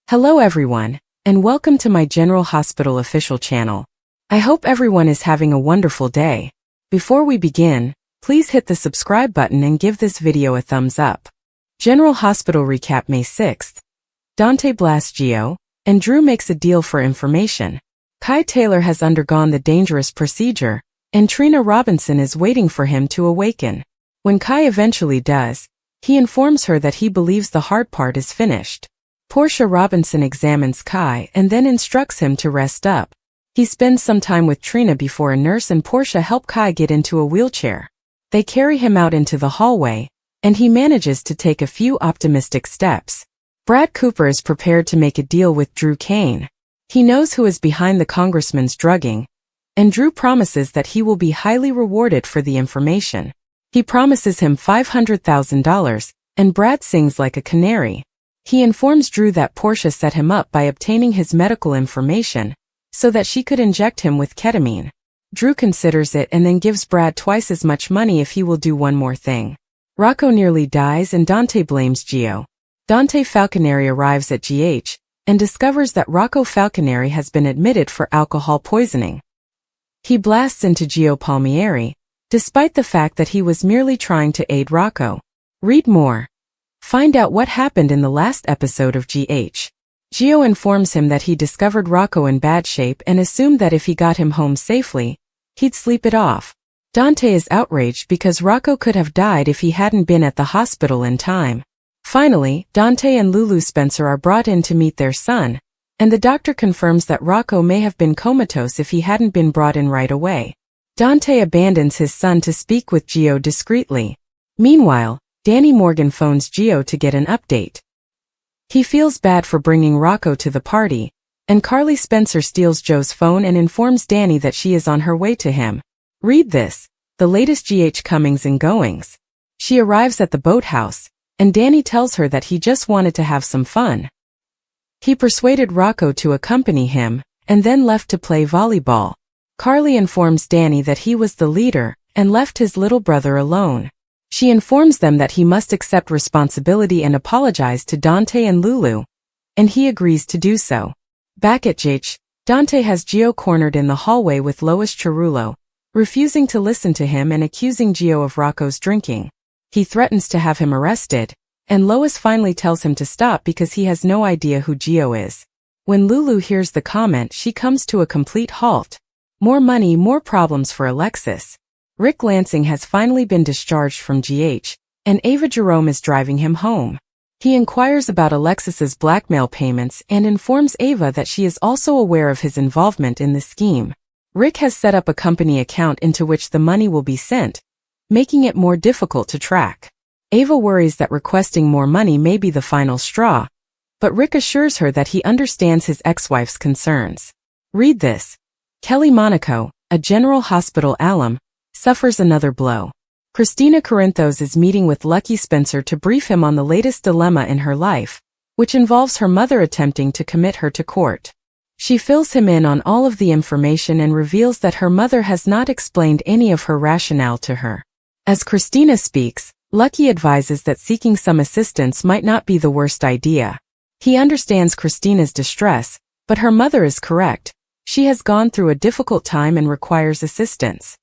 Hello everyone, and welcome to my General Hospital official channel. I hope everyone is having a wonderful day. Before we begin, please hit the subscribe button and give this video a thumbs up. General Hospital recap: May 6th. Dante blasts Gio, and Drew makes a deal for information. Kai Taylor has undergone the dangerous procedure, and Trina Robinson is waiting for him to awaken. When Kai eventually does, he informs her that he believes the hard part is finished. Portia Robinson examines Kai and then instructs him to rest up. He spends some time with Trina before a nurse and Portia help Kai get into a wheelchair. They carry him out into the hallway, and he manages to take a few optimistic steps. Brad Cooper is prepared to make a deal with Drew Kane. He knows who is behind the congressman's drugging, and Drew promises that he will be highly rewarded for the information. He promises him $500,000, and Brad sings like a canary. He informs Drew that Portia set him up by obtaining his medical information so that she could inject him with ketamine. Drew considers it and then gives Brad twice as much money if he will do one more thing. Rocco nearly dies and Dante blames Gio. Dante Falconeri arrives at GH and discovers that Rocco Falconeri has been admitted for alcohol poisoning. He blasts into Gio Palmieri, despite the fact that he was merely trying to aid Rocco. Read more. Find out what happened in the last episode of GH. Gio informs him that he discovered Rocco in bad shape and assumed that if he got him home safely, he'd sleep it off. Dante is outraged because Rocco could have died if he hadn't been at the hospital in time. Finally, Dante and Lulu Spencer are brought in to meet their son, and the doctor confirms that Rocco may have been comatose if he hadn't been brought in right away. Dante abandons his son to speak with Gio discreetly. Meanwhile, Danny Morgan phones Gio to get an update. He feels bad for bringing Rocco to the party, and Carly Spencer steals Joe's phone and informs Danny that she is on her way to him. Read this, the latest GH comings and goings. She arrives at the boathouse, and Danny tells her that he just wanted to have some fun. He persuaded Rocco to accompany him, and then left to play volleyball. Carly informs Danny that he was the leader, and left his little brother alone. She informs them that he must accept responsibility and apologize to Dante and Lulu, and he agrees to do so. Back at GH, Dante has Gio cornered in the hallway with Lois Cerullo, refusing to listen to him and accusing Gio of Rocco's drinking. He threatens to have him arrested, and Lois finally tells him to stop because he has no idea who Gio is. When Lulu hears the comment, she comes to a complete halt. More money, more problems for Alexis. Rick Lansing has finally been discharged from GH, and Ava Jerome is driving him home. He inquires about Alexis's blackmail payments and informs Ava that she is also aware of his involvement in the scheme. Rick has set up a company account into which the money will be sent, making it more difficult to track. Ava worries that requesting more money may be the final straw, but Rick assures her that he understands his ex-wife's concerns. Read this. Kelly Monaco, a General Hospital alum, suffers another blow. Christina Corinthos is meeting with Lucky Spencer to brief him on the latest dilemma in her life, which involves her mother attempting to commit her to court. She fills him in on all of the information and reveals that her mother has not explained any of her rationale to her. As Christina speaks, Lucky advises that seeking some assistance might not be the worst idea. He understands Christina's distress, but her mother is correct. She has gone through a difficult time and requires assistance.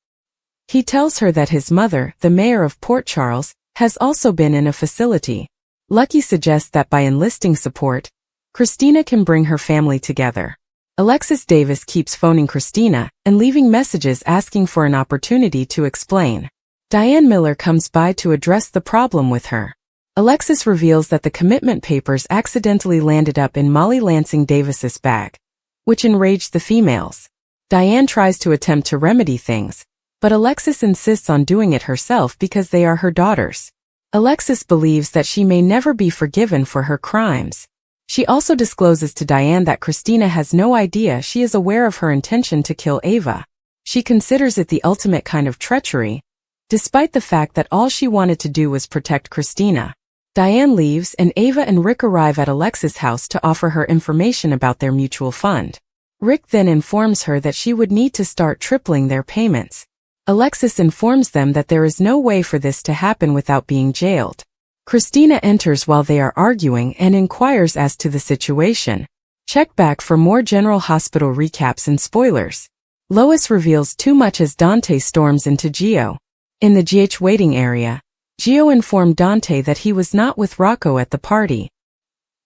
He tells her that his mother, the mayor of Port Charles, has also been in a facility. Lucky suggests that by enlisting support, Christina can bring her family together. Alexis Davis keeps phoning Christina and leaving messages asking for an opportunity to explain. Diane Miller comes by to address the problem with her. Alexis reveals that the commitment papers accidentally landed up in Molly Lansing Davis's bag, which enraged the females. Diane tries to attempt to remedy things, but Alexis insists on doing it herself because they are her daughters. Alexis believes that she may never be forgiven for her crimes. She also discloses to Diane that Christina has no idea she is aware of her intention to kill Ava. She considers it the ultimate kind of treachery, despite the fact that all she wanted to do was protect Christina. Diane leaves and Ava and Rick arrive at Alexis' house to offer her information about their mutual fund. Rick then informs her that she would need to start tripling their payments. Alexis informs them that there is no way for this to happen without being jailed. Christina enters while they are arguing and inquires as to the situation. Check back for more General Hospital recaps and spoilers. Lois reveals too much as Dante storms into Gio. In the GH waiting area, Gio informed Dante that he was not with Rocco at the party.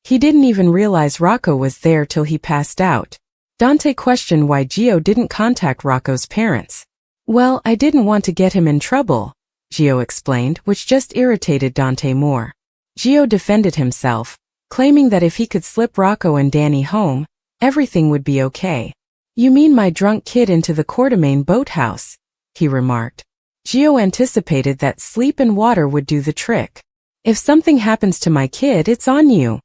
He didn't even realize Rocco was there till he passed out. Dante questioned why Gio didn't contact Rocco's parents. Well, I didn't want to get him in trouble, Gio explained, which just irritated Dante more. Gio defended himself, claiming that if he could slip Rocco and Danny home, everything would be okay. You mean my drunk kid into the Quartermain boathouse, he remarked. Gio anticipated that sleep and water would do the trick. If something happens to my kid, it's on you,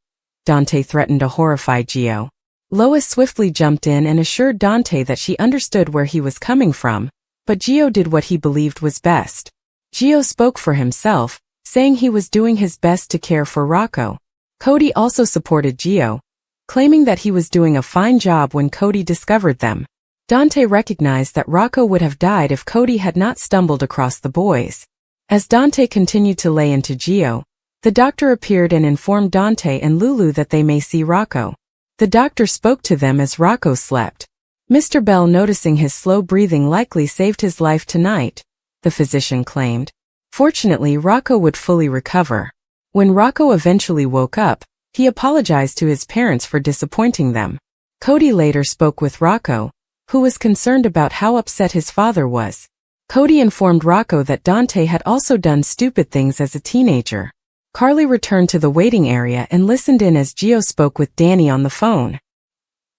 Dante threatened to horrify Gio. Lois swiftly jumped in and assured Dante that she understood where he was coming from, but Gio did what he believed was best. Gio spoke for himself, saying he was doing his best to care for Rocco. Cody also supported Gio, claiming that he was doing a fine job when Cody discovered them. Dante recognized that Rocco would have died if Cody had not stumbled across the boys. As Dante continued to lay into Gio, the doctor appeared and informed Dante and Lulu that they may see Rocco. The doctor spoke to them as Rocco slept. Mr. Bell, noticing his slow breathing, likely saved his life tonight, the physician claimed. Fortunately, Rocco would fully recover. When Rocco eventually woke up, he apologized to his parents for disappointing them. Cody later spoke with Rocco, who was concerned about how upset his father was. Cody informed Rocco that Dante had also done stupid things as a teenager. Carly returned to the waiting area and listened in as Gio spoke with Danny on the phone.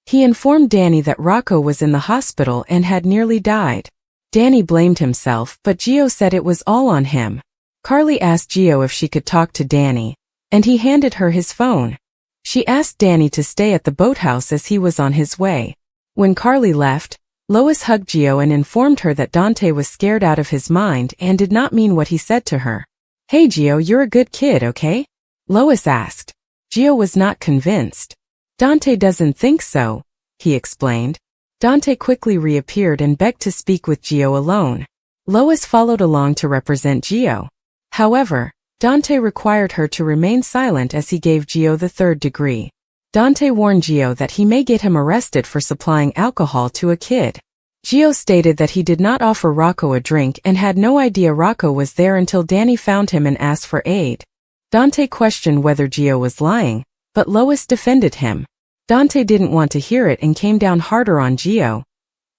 He informed Danny that Rocco was in the hospital and had nearly died. Danny blamed himself, but Gio said it was all on him. Carly asked Gio if she could talk to Danny, and he handed her his phone. She asked Danny to stay at the boathouse as he was on his way. When Carly left, Lois hugged Gio and informed her that Dante was scared out of his mind and did not mean what he said to her. Hey Gio, you're a good kid, okay? Lois asked. Gio was not convinced. Dante doesn't think so, he explained. Dante quickly reappeared and begged to speak with Gio alone. Lois followed along to represent Gio. However, Dante required her to remain silent as he gave Gio the 3rd degree. Dante warned Gio that he may get him arrested for supplying alcohol to a kid. Gio stated that he did not offer Rocco a drink and had no idea Rocco was there until Danny found him and asked for aid. Dante questioned whether Gio was lying, but Lois defended him. Dante didn't want to hear it and came down harder on Gio,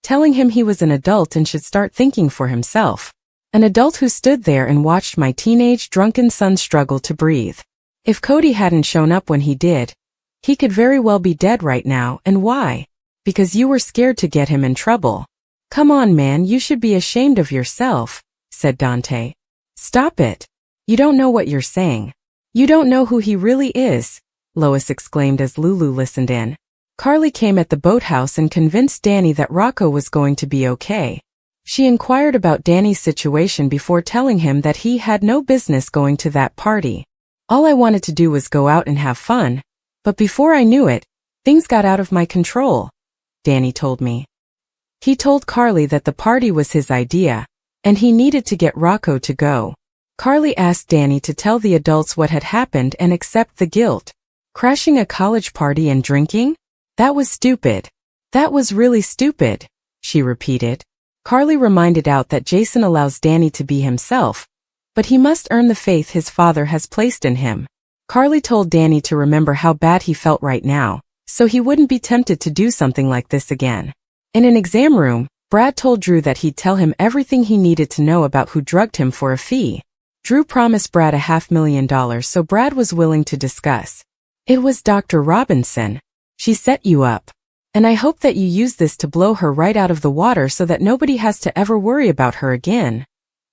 telling him he was an adult and should start thinking for himself. An adult who stood there and watched my teenage drunken son struggle to breathe. If Cody hadn't shown up when he did, he could very well be dead right now. And why? Because you were scared to get him in trouble. Come on man, you should be ashamed of yourself, said Dante. Stop it. You don't know what you're saying. You don't know who he really is, Lois exclaimed as Lulu listened in. Carly came at the boathouse and convinced Danny that Rocco was going to be okay. She inquired about Danny's situation before telling him that he had no business going to that party. All I wanted to do was go out and have fun, but before I knew it, things got out of my control, Danny told me. He told Carly that the party was his idea, and he needed to get Rocco to go. Carly asked Danny to tell the adults what had happened and accept the guilt. Crashing a college party and drinking? That was stupid. That was really stupid, she repeated. Carly reminded out that Jason allows Danny to be himself, but he must earn the faith his father has placed in him. Carly told Danny to remember how bad he felt right now, so he wouldn't be tempted to do something like this again. In an exam room, Brad told Drew that he'd tell him everything he needed to know about who drugged him for a fee. Drew promised Brad $500,000, so Brad was willing to discuss. It was Dr. Robinson. She set you up. And I hope that you use this to blow her right out of the water so that nobody has to ever worry about her again,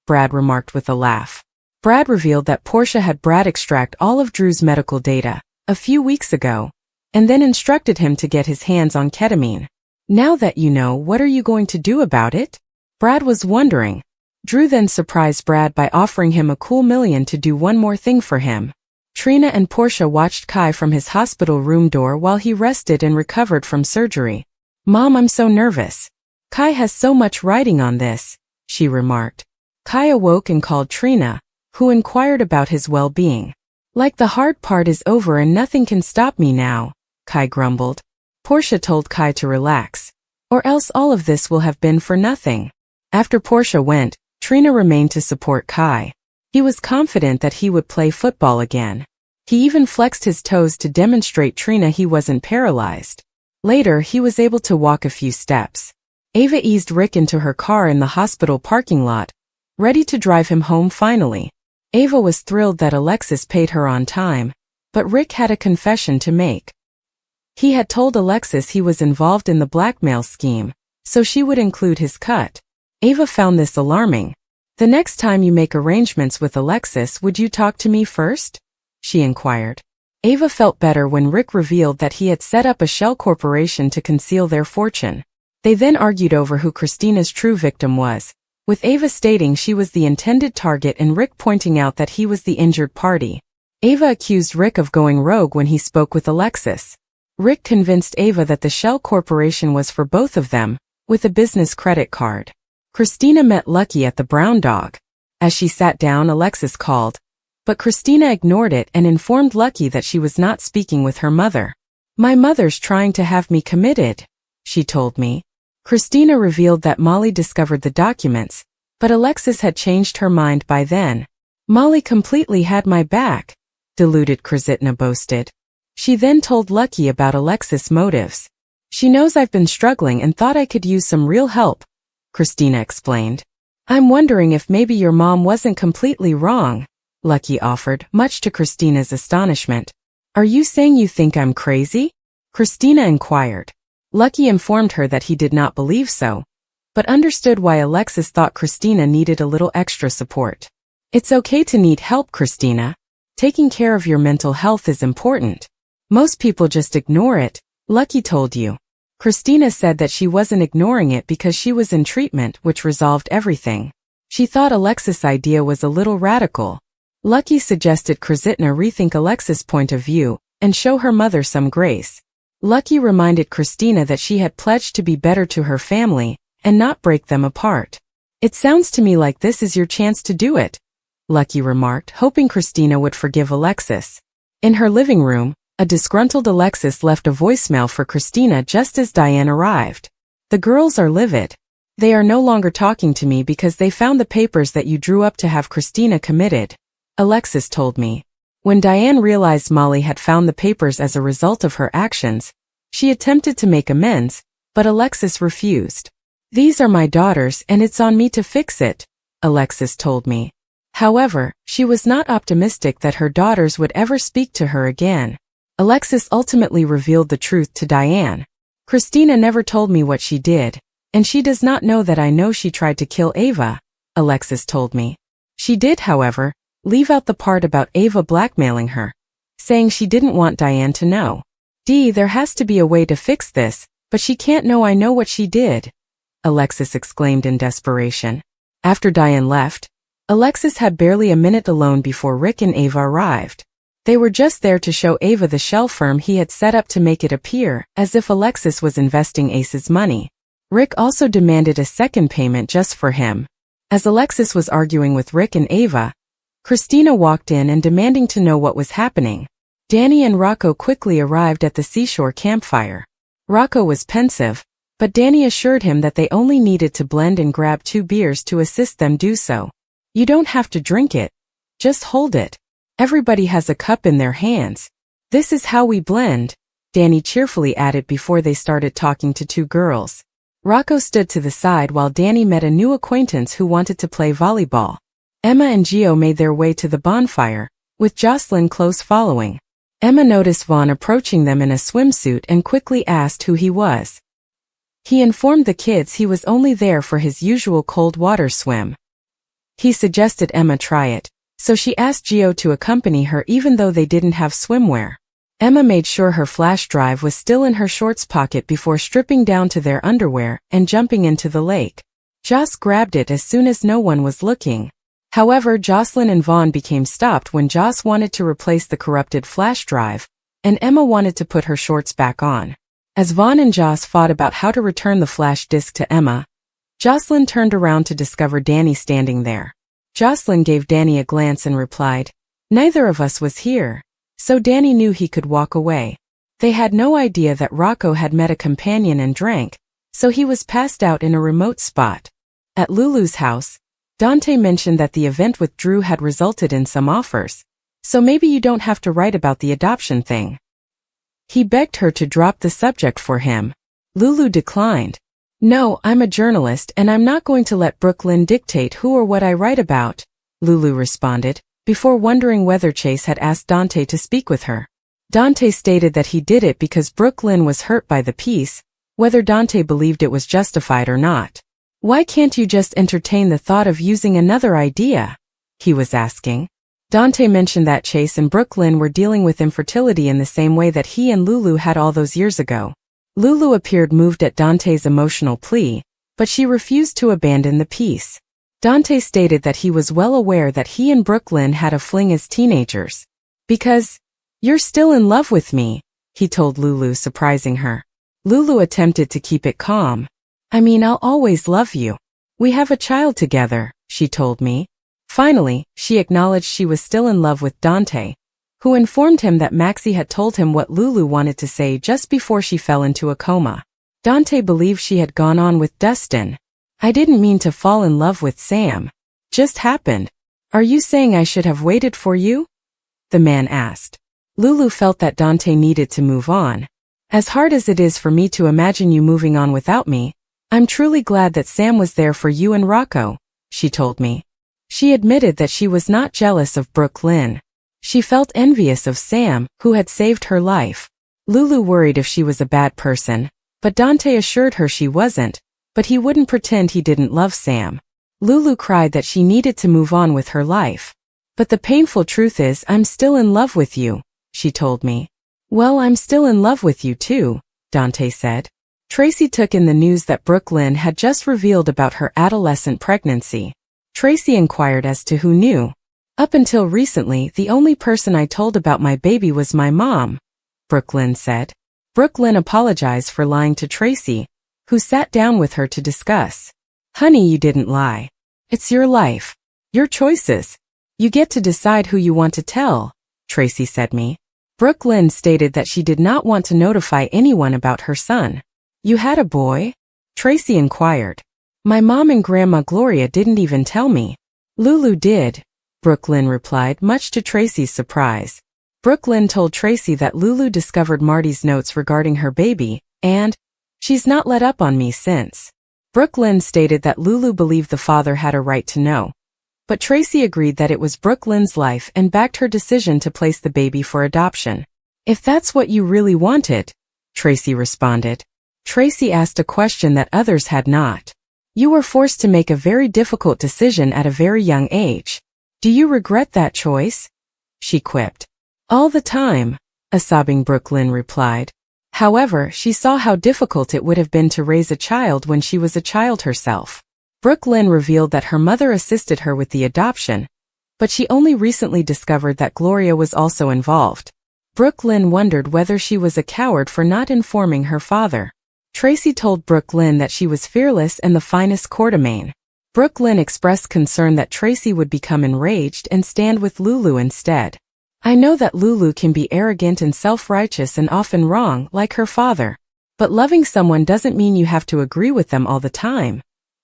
Brad remarked with a laugh. Brad revealed that Portia had Brad extract all of Drew's medical data a few weeks ago, and then instructed him to get his hands on ketamine. Now that you know, what are you going to do about it? Brad was wondering. Drew then surprised Brad by offering him a cool $1 million to do one more thing for him. Trina and Portia watched Kai from his hospital room door while he rested and recovered from surgery. Mom, I'm so nervous. Kai has so much writing on this, she remarked. Kai awoke and called Trina, who inquired about his well-being. Like the hard part is over and nothing can stop me now, Kai grumbled. Portia told Kai to relax. Or else all of this will have been for nothing. After Portia went, Trina remained to support Kai. He was confident that he would play football again. He even flexed his toes to demonstrate Trina he wasn't paralyzed. Later, he was able to walk a few steps. Ava eased Rick into her car in the hospital parking lot, ready to drive him home finally. Ava was thrilled that Alexis paid her on time, but Rick had a confession to make. He had told Alexis he was involved in the blackmail scheme, so she would include his cut. Ava found this alarming. The next time you make arrangements with Alexis, would you talk to me first? She inquired. Ava felt better when Rick revealed that he had set up a shell corporation to conceal their fortune. They then argued over who Christina's true victim was, with Ava stating she was the intended target and Rick pointing out that he was the injured party. Ava accused Rick of going rogue when he spoke with Alexis. Rick convinced Ava that the shell corporation was for both of them, with a business credit card. Christina met Lucky at the Brown Dog. As she sat down, Alexis called, but Christina ignored it and informed Lucky that she was not speaking with her mother. My mother's trying to have me committed, she told me. Christina revealed that Molly discovered the documents, but Alexis had changed her mind by then. Molly completely had my back, deluded Christina boasted. She then told Lucky about Alexis' motives. She knows I've been struggling and thought I could use some real help, Christina explained. I'm wondering if maybe your mom wasn't completely wrong, Lucky offered, much to Christina's astonishment. Are you saying you think I'm crazy? Christina inquired. Lucky informed her that he did not believe so, but understood why Alexis thought Christina needed a little extra support. It's okay to need help, Christina. Taking care of your mental health is important. Most people just ignore it, Lucky told you. Christina said that she wasn't ignoring it because she was in treatment, which resolved everything. She thought Alexis' idea was a little radical. Lucky suggested Christina rethink Alexis' point of view and show her mother some grace. Lucky reminded Christina that she had pledged to be better to her family and not break them apart. It sounds to me like this is your chance to do it, Lucky remarked, hoping Christina would forgive Alexis. In her living room, a disgruntled Alexis left a voicemail for Christina just as Diane arrived. The girls are livid. They are no longer talking to me because they found the papers that you drew up to have Christina committed, Alexis told me. When Diane realized Molly had found the papers as a result of her actions, she attempted to make amends, but Alexis refused. These are my daughters and it's on me to fix it, Alexis told me. However, she was not optimistic that her daughters would ever speak to her again. Alexis ultimately revealed the truth to Diane. Christina never told me what she did, and she does not know that I know she tried to kill Ava, Alexis told me. She did, however, leave out the part about Ava blackmailing her, saying she didn't want Diane to know. There has to be a way to fix this, but she can't know I know what she did, Alexis exclaimed in desperation. After Diane left, Alexis had barely a minute alone before Rick and Ava arrived. They were just there to show Ava the shell firm he had set up to make it appear as if Alexis was investing Ace's money. Rick also demanded a second payment just for him. As Alexis was arguing with Rick and Ava, Christina walked in and demanding to know what was happening. Danny and Rocco quickly arrived at the seashore campfire. Rocco was pensive, but Danny assured him that they only needed to blend and grab 2 beers to assist them do so. You don't have to drink it. Just hold it. Everybody has a cup in their hands. This is how we blend, Danny cheerfully added before they started talking to 2 girls. Rocco stood to the side while Danny met a new acquaintance who wanted to play volleyball. Emma and Gio made their way to the bonfire, with Jocelyn close following. Emma noticed Vaughn approaching them in a swimsuit and quickly asked who he was. He informed the kids he was only there for his usual cold water swim. He suggested Emma try it, so she asked Gio to accompany her even though they didn't have swimwear. Emma made sure her flash drive was still in her shorts pocket before stripping down to their underwear and jumping into the lake. Joss grabbed it as soon as no one was looking. However, Jocelyn and Vaughn became stopped when Joss wanted to replace the corrupted flash drive, and Emma wanted to put her shorts back on. As Vaughn and Joss fought about how to return the flash disk to Emma, Jocelyn turned around to discover Danny standing there. Jocelyn gave Danny a glance and replied, Neither of us was here, so Danny knew he could walk away. They had no idea that Rocco had met a companion and drank, so he was passed out in a remote spot. At Lulu's house, Dante mentioned that the event with Drew had resulted in some offers, so maybe you don't have to write about the adoption thing. He begged her to drop the subject for him. Lulu declined. No, I'm a journalist and I'm not going to let Brooklyn dictate who or what I write about, Lulu responded, before wondering whether Chase had asked Dante to speak with her. Dante stated that he did it because Brooklyn was hurt by the piece, whether Dante believed it was justified or not. Why can't you just entertain the thought of using another idea? He was asking. Dante mentioned that Chase and Brooklyn were dealing with infertility in the same way that he and Lulu had all those years ago. Lulu appeared moved at Dante's emotional plea, but she refused to abandon the piece. Dante stated that he was well aware that he and Brooklyn had a fling as teenagers. Because, you're still in love with me, he told Lulu, surprising her. Lulu attempted to keep it calm. I mean, I'll always love you. We have a child together, she told me. Finally, she acknowledged she was still in love with Dante, who informed him that Maxie had told him what Lulu wanted to say just before she fell into a coma. Dante believed she had gone on with Dustin. I didn't mean to fall in love with Sam. Just happened. Are you saying I should have waited for you? The man asked. Lulu felt that Dante needed to move on. As hard as it is for me to imagine you moving on without me, I'm truly glad that Sam was there for you and Rocco, she told me. She admitted that she was not jealous of Brooklyn. She felt envious of Sam, who had saved her life. Lulu worried if she was a bad person, but Dante assured her she wasn't, but he wouldn't pretend he didn't love Sam. Lulu cried that she needed to move on with her life. But the painful truth is I'm still in love with you, she told me. Well, I'm still in love with you too, Dante said. Tracy took in the news that Brooklyn had just revealed about her adolescent pregnancy. Tracy inquired as to who knew. Up until recently, the only person I told about my baby was my mom, Brooklyn said. Brooklyn apologized for lying to Tracy, who sat down with her to discuss. Honey, you didn't lie. It's your life. Your choices. You get to decide who you want to tell, Tracy said me. Brooklyn stated that she did not want to notify anyone about her son. You had a boy? Tracy inquired. My mom and Grandma Gloria didn't even tell me. Lulu did, Brooklyn replied, much to Tracy's surprise. Brooklyn told Tracy that Lulu discovered Marty's notes regarding her baby, and she's not let up on me since. Brooklyn stated that Lulu believed the father had a right to know. But Tracy agreed that it was Brooklyn's life and backed her decision to place the baby for adoption. If that's what you really wanted, Tracy responded. Tracy asked a question that others had not. You were forced to make a very difficult decision at a very young age. Do you regret that choice? She quipped. All the time, a sobbing Brooklyn replied. However, she saw how difficult it would have been to raise a child when she was a child herself. Brooklyn revealed that her mother assisted her with the adoption, but she only recently discovered that Gloria was also involved. Brooklyn wondered whether she was a coward for not informing her father. Tracy told Brooklyn that she was fearless and the finest courtemane. Brooklyn expressed concern that Tracy would become enraged and stand with Lulu instead. I know that Lulu can be arrogant and self-righteous and often wrong, like her father. But loving someone doesn't mean you have to agree with them all the time,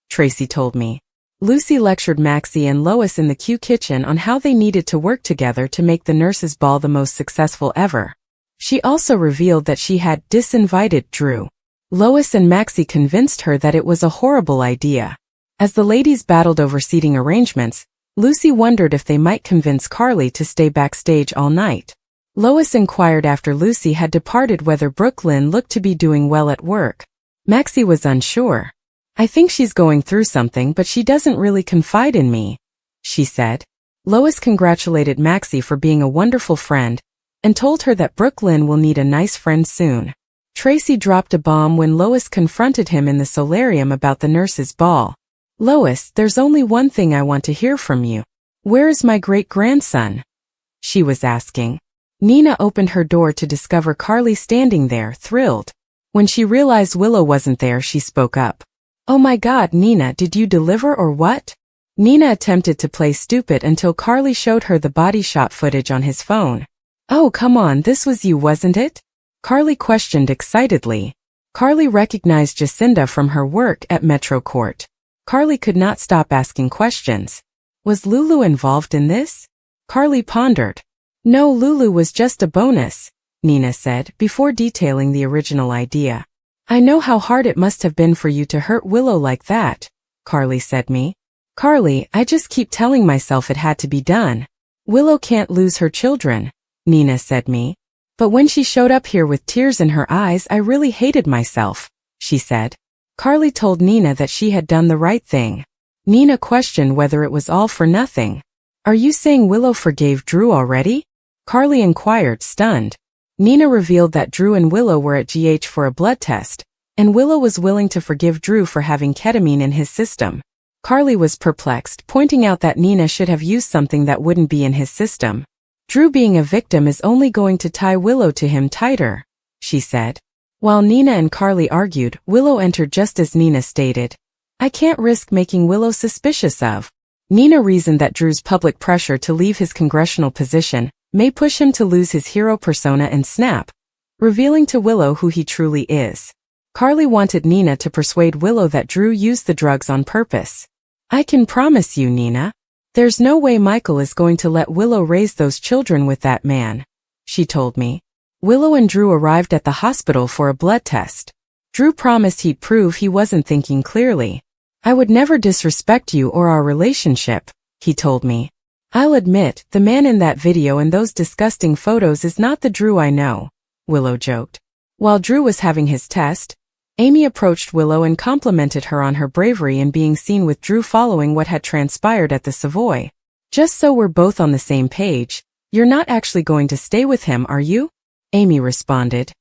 Tracy told me. Lucy lectured Maxie and Lois in the Q kitchen on how they needed to work together to make the nurses' ball the most successful ever. She also revealed that she had disinvited Drew. Lois and Maxie convinced her that it was a horrible idea. As the ladies battled over seating arrangements, Lucy wondered if they might convince Carly to stay backstage all night. Lois inquired after Lucy had departed whether Brooklyn looked to be doing well at work. Maxie was unsure. I think she's going through something, but she doesn't really confide in me, she said. Lois congratulated Maxie for being a wonderful friend and told her that Brooklyn will need a nice friend soon. Tracy dropped a bomb when Lois confronted him in the solarium about the nurses' ball. Lois, there's only one thing I want to hear from you. Where is my great-grandson? She was asking. Nina opened her door to discover Carly standing there, thrilled. When she realized Willow wasn't there, she spoke up. Oh my God, Nina, did you deliver or what? Nina attempted to play stupid until Carly showed her the body shot footage on his phone. "Oh, come on, this was you, wasn't it?" Carly questioned excitedly. Carly recognized Jacinda from her work at Metro Court. Carly could not stop asking questions. Was Lulu involved in this? Carly pondered. "No, Lulu was just a bonus," Nina said, before detailing the original idea. "I know how hard it must have been for you to hurt Willow like that," Carly said me. "Carly, I just keep telling myself it had to be done. Willow can't lose her children," Nina said me. "But when she showed up here with tears in her eyes, I really hated myself," she said. Carly told Nina that she had done the right thing. Nina questioned whether it was all for nothing. "Are you saying Willow forgave Drew already?" Carly inquired, stunned. Nina revealed that Drew and Willow were at GH for a blood test, and Willow was willing to forgive Drew for having ketamine in his system. Carly was perplexed, pointing out that Nina should have used something that wouldn't be in his system. "Drew being a victim is only going to tie Willow to him tighter," she said. While Nina and Carly argued, Willow entered just as Nina stated, "I can't risk making Willow suspicious of." Nina reasoned that Drew's public pressure to leave his congressional position may push him to lose his hero persona and snap, revealing to Willow who he truly is. Carly wanted Nina to persuade Willow that Drew used the drugs on purpose. "I can promise you, Nina, there's no way Michael is going to let Willow raise those children with that man," she told me. Willow and Drew arrived at the hospital for a blood test. Drew promised he'd prove he wasn't thinking clearly. "I would never disrespect you or our relationship," he told me. "I'll admit, the man in that video and those disgusting photos is not the Drew I know," Willow joked. While Drew was having his test, Amy approached Willow and complimented her on her bravery in being seen with Drew following what had transpired at the Savoy. "Just so we're both on the same page, you're not actually going to stay with him, are you?" Amy responded.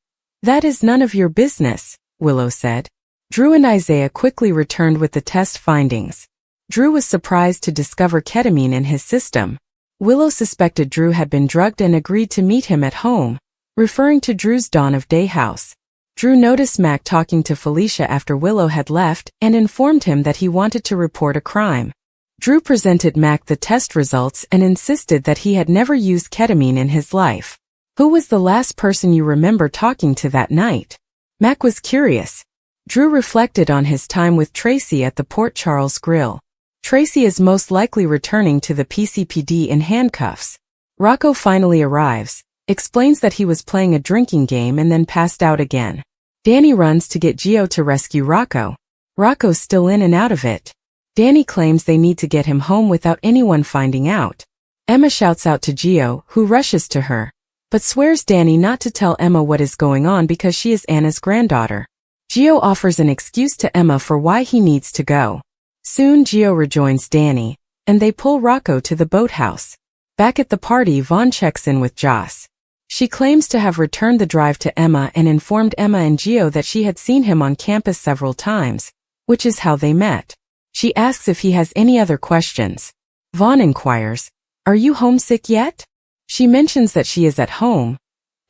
"That is none of your business," Willow said. Drew and Isaiah quickly returned with the test findings. Drew was surprised to discover ketamine in his system. Willow suspected Drew had been drugged and agreed to meet him at home, referring to Drew's Dawn of Day house. Drew noticed Mac talking to Felicia after Willow had left and informed him that he wanted to report a crime. Drew presented Mac the test results and insisted that he had never used ketamine in his life. "Who was the last person you remember talking to that night?" Mac was curious. Drew reflected on his time with Tracy at the Port Charles Grill. Tracy is most likely returning to the PCPD in handcuffs. Rocco finally arrives, explains that he was playing a drinking game and then passed out again. Danny runs to get Gio to rescue Rocco. Rocco's still in and out of it. Danny claims they need to get him home without anyone finding out. Emma shouts out to Gio, who rushes to her, but swears Danny not to tell Emma what is going on because she is Anna's granddaughter. Gio offers an excuse to Emma for why he needs to go. Soon Gio rejoins Danny, and they pull Rocco to the boathouse. Back at the party, Vaughn checks in with Joss. She claims to have returned the drive to Emma and informed Emma and Gio that she had seen him on campus several times, which is how they met. She asks if he has any other questions. Vaughn inquires, "Are you homesick yet?" She mentions that she is at home,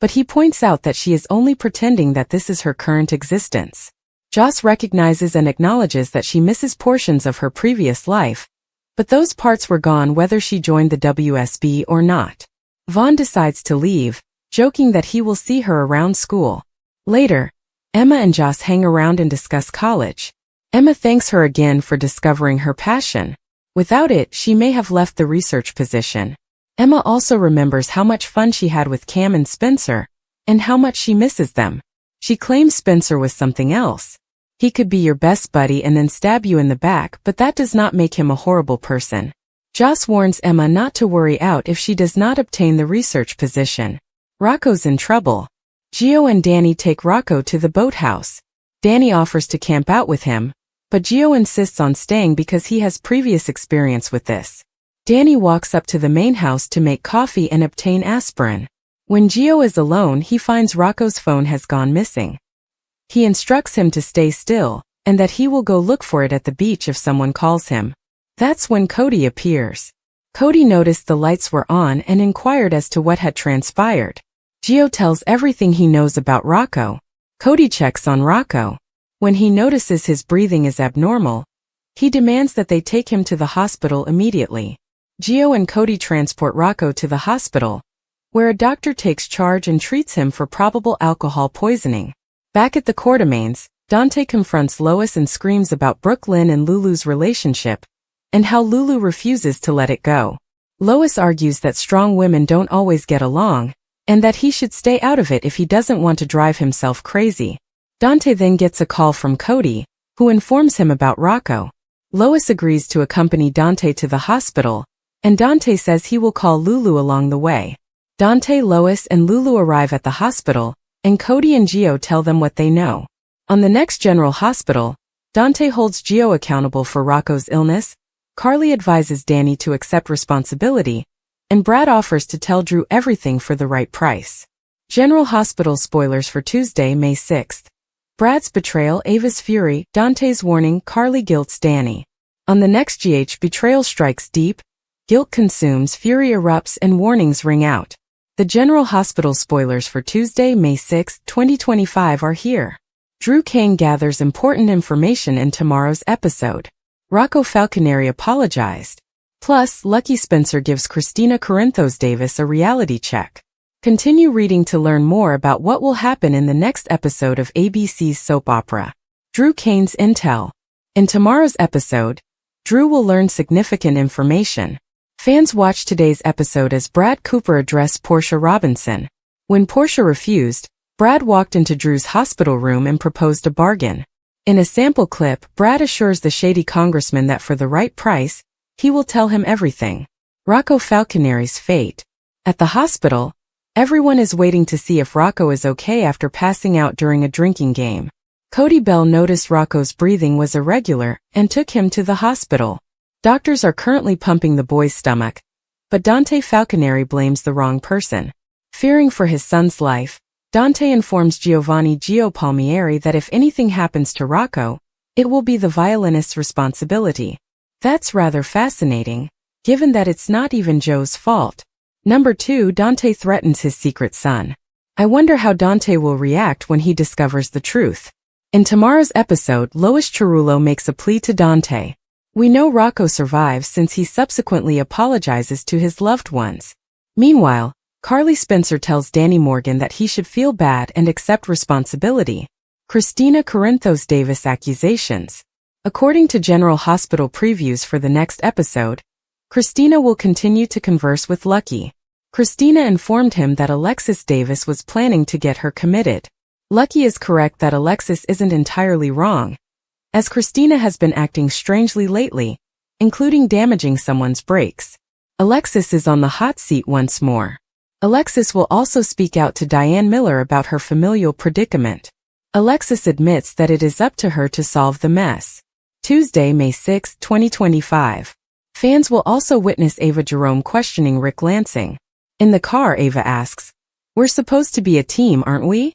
but he points out that she is only pretending that this is her current existence. Joss recognizes and acknowledges that she misses portions of her previous life, but those parts were gone whether she joined the WSB or not. Vaughn decides to leave, joking that he will see her around school. Later, Emma and Joss hang around and discuss college. Emma thanks her again for discovering her passion. Without it, she may have left the research position. Emma also remembers how much fun she had with Cam and Spencer, and how much she misses them. She claims Spencer was something else. He could be your best buddy and then stab you in the back, but that does not make him a horrible person. Joss warns Emma not to worry out if she does not obtain the research position. Rocco's in trouble. Gio and Danny take Rocco to the boathouse. Danny offers to camp out with him, but Gio insists on staying because he has previous experience with this. Danny walks up to the main house to make coffee and obtain aspirin. When Gio is alone, he finds Rocco's phone has gone missing. He instructs him to stay still, and that he will go look for it at the beach if someone calls him. That's when Cody appears. Cody noticed the lights were on and inquired as to what had transpired. Gio tells everything he knows about Rocco. Cody checks on Rocco. When he notices his breathing is abnormal, He demands that they take him to the hospital immediately. Gio and Cody transport Rocco to the hospital, where a doctor takes charge and treats him for probable alcohol poisoning. Back at the Quartermaines, Dante confronts Lois and screams about Brooklyn and Lulu's relationship, and how Lulu refuses to let it go. Lois argues that strong women don't always get along, and that he should stay out of it if he doesn't want to drive himself crazy. Dante then gets a call from Cody, who informs him about Rocco. Lois agrees to accompany Dante to the hospital, and Dante says he will call Lulu along the way. Dante, Lois, and Lulu arrive at the hospital, and Cody and Gio tell them what they know. On the next General Hospital, Dante holds Gio accountable for Rocco's illness, Carly advises Danny to accept responsibility, and Brad offers to tell Drew everything for the right price. General Hospital spoilers for Tuesday, May 6th. Brad's betrayal, Ava's fury, Dante's warning, Carly guilts Danny. On the next GH, betrayal strikes deep, guilt consumes, fury erupts, and warnings ring out. The General Hospital spoilers for Tuesday, May 6, 2025 are here. Drew Kane gathers important information in tomorrow's episode. Rocco Falconeri apologized. Plus, Lucky Spencer gives Christina Corinthos Davis a reality check. Continue reading to learn more about what will happen in the next episode of ABC's soap opera. Drew Kane's intel. In tomorrow's episode, Drew will learn significant information. Fans watch today's episode as Brad Cooper addressed Portia Robinson. When Portia refused, Brad walked into Drew's hospital room and proposed a bargain. In a sample clip, Brad assures the shady congressman that for the right price, he will tell him everything. Rocco Falconeri's fate. At the hospital, everyone is waiting to see if Rocco is okay after passing out during a drinking game. Cody Bell noticed Rocco's breathing was irregular and took him to the hospital. Doctors are currently pumping the boy's stomach, but Dante Falconeri blames the wrong person. Fearing for his son's life, Dante informs Giovanni Gio Palmieri that if anything happens to Rocco, it will be the violinist's responsibility. That's rather fascinating, given that it's not even Joe's fault. Number 2, Dante threatens his secret son. I wonder how Dante will react when he discovers the truth. In tomorrow's episode, Lois Cerullo makes a plea to Dante. We know Rocco survives since he subsequently apologizes to his loved ones. Meanwhile, Carly Spencer tells Danny Morgan that he should feel bad and accept responsibility. Christina Corinthos Davis accusations. According to General Hospital previews for the next episode, Christina will continue to converse with Lucky. Christina informed him that Alexis Davis was planning to get her committed. Lucky is correct that Alexis isn't entirely wrong, as Christina has been acting strangely lately, including damaging someone's brakes. Alexis is on the hot seat once more. Alexis will also speak out to Diane Miller about her familial predicament. Alexis admits that it is up to her to solve the mess. Tuesday, May 6, 2025. Fans will also witness Ava Jerome questioning Rick Lansing. In the car, Ava asks, "We're supposed to be a team, aren't we?"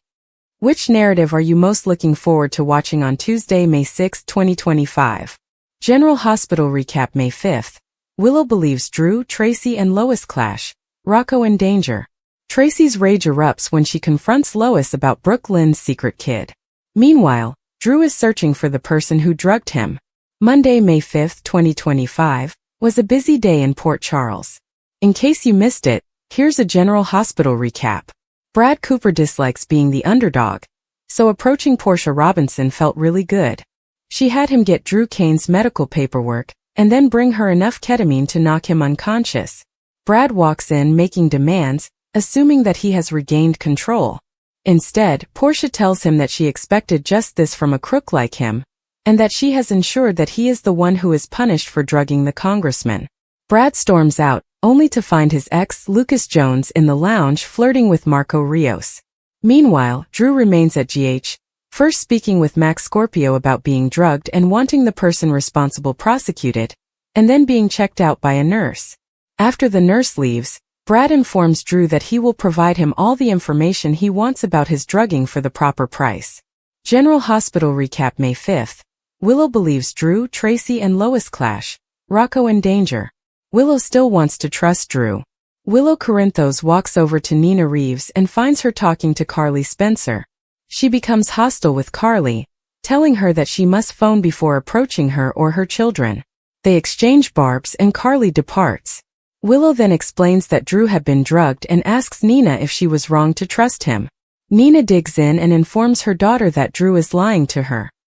Which narrative are you most looking forward to watching on Tuesday, May 6, 2025? General Hospital recap May 5th. Willow believes Drew, Tracy, and Lois clash. Rocco in danger. Tracy's rage erupts when she confronts Lois about Brooklyn's secret kid. Meanwhile, Drew is searching for the person who drugged him. Monday, May 5th, 2025, was a busy day in Port Charles. In case you missed it, here's a General Hospital recap. Brad Cooper dislikes being the underdog, so approaching Portia Robinson felt really good. She had him get Drew Kane's medical paperwork, and then bring her enough ketamine to knock him unconscious. Brad walks in making demands, assuming that he has regained control. Instead, Portia tells him that she expected just this from a crook like him, and that she has ensured that he is the one who is punished for drugging the congressman. Brad storms out, only to find his ex, Lucas Jones, in the lounge flirting with Marco Rios. Meanwhile, Drew remains at GH, first speaking with Max Scorpio about being drugged and wanting the person responsible prosecuted, and then being checked out by a nurse. After the nurse leaves, Brad informs Drew that he will provide him all the information he wants about his drugging for the proper price. General Hospital recap May 5th. Willow believes Drew, Tracy, and Lois clash. Rocco in danger. Willow still wants to trust Drew. Willow Corinthos walks over to Nina Reeves and finds her talking to Carly Spencer. She becomes hostile with Carly, telling her that she must phone before approaching her or her children. They exchange barbs and Carly departs. Willow then explains that Drew had been drugged and asks Nina if she was wrong to trust him. Nina digs in and informs her daughter that Drew is lying to her.